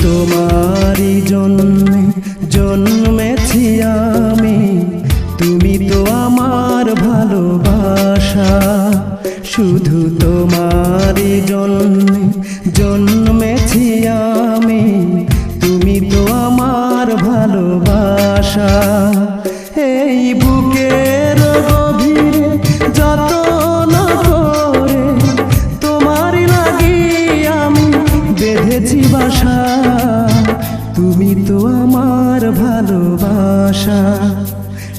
তোমারই জন্যে জন্মেছি আমি, তুমি তো আমার ভালোবাসা। শুধু তোমারই জন্যে জন্মেছি আমি, তুমি তো আমার ভালোবাসা। এই বুকের গভীরে যতন করে তোমারই লাগি আমি বেঁধেছি বাসা, তুমি তো আমার ভালোবাসা।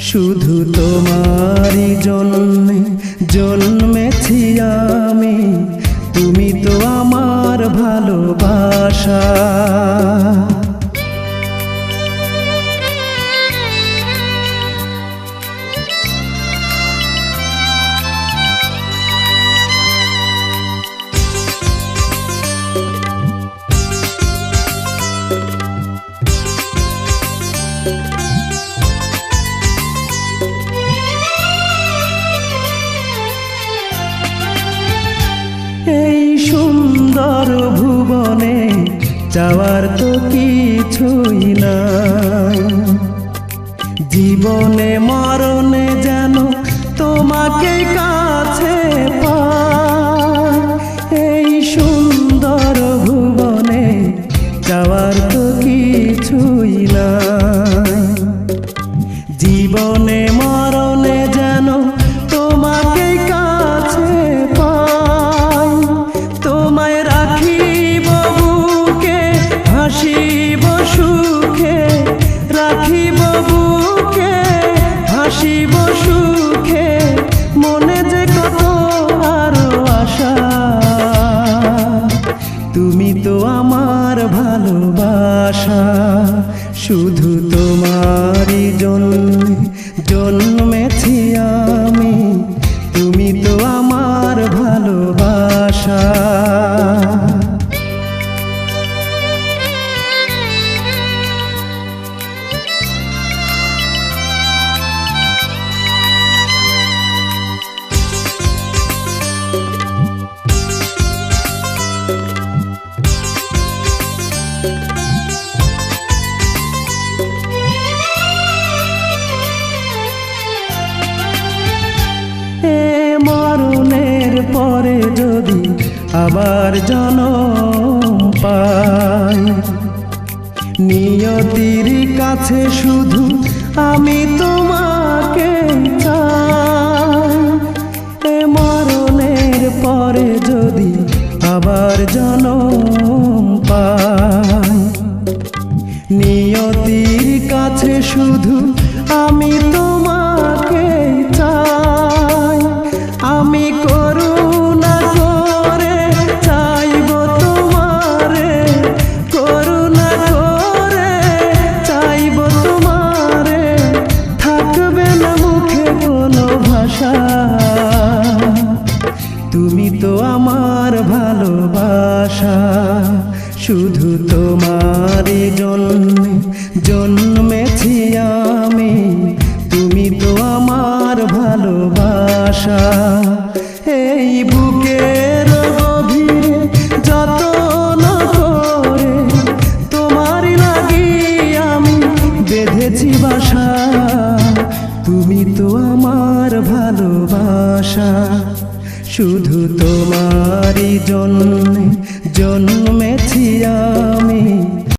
শুধু তোমারই জন্যে জন্মেছি আমি, তুমি তো আমার ভালোবাসা। এই সুন্দর ভুবনে যাওয়ার তো কিছুই নাই, জীবনে মরণে যেন তোমাকে কাছে পাই। এই সুন্দর ভুবনে যাওয়ার তো কিছুই নাই, জীবনে মরণে যেন তোমাকে কাছে পাই। তোমায় রাখিব বুকে, হাসিব সুখে, রাখিব বুকে, হাসিব সুখে, মনে যে কত আরো আশা। তুমি তো আমার ভালোবাসা, শুধু তোমারই জন্যে জন্মেছি আমি, তুমি তো আমার ভালোবাসা। মরণের পরে যদি আবার জন্ম পাই, নিয়তির কাছে শুধু আমি তোমাকে চাই। মরণের পরে যদি আবার জন্ম পাই, নিয়তির কাছে শুধু আমি তোমাকে চাই। আমি করুণা করে চাইব তোমারে, করুণা করে চাইব তোমারে, থাকবে না মুখে কোনো ভাষা। তুমি তো আমার ভালোবাসা, শুধু তোমারই জন্যে জন্মেছি আমি, তুমি তো আমার ভালোবাসা। এই বুকের গভীরে যতন করে তোমারই লাগি আমি বেঁধেছি বাসা, তুমি তো আমার ভালোবাসা। শুধু তোমারই জন্যে জন্মেছি আমি,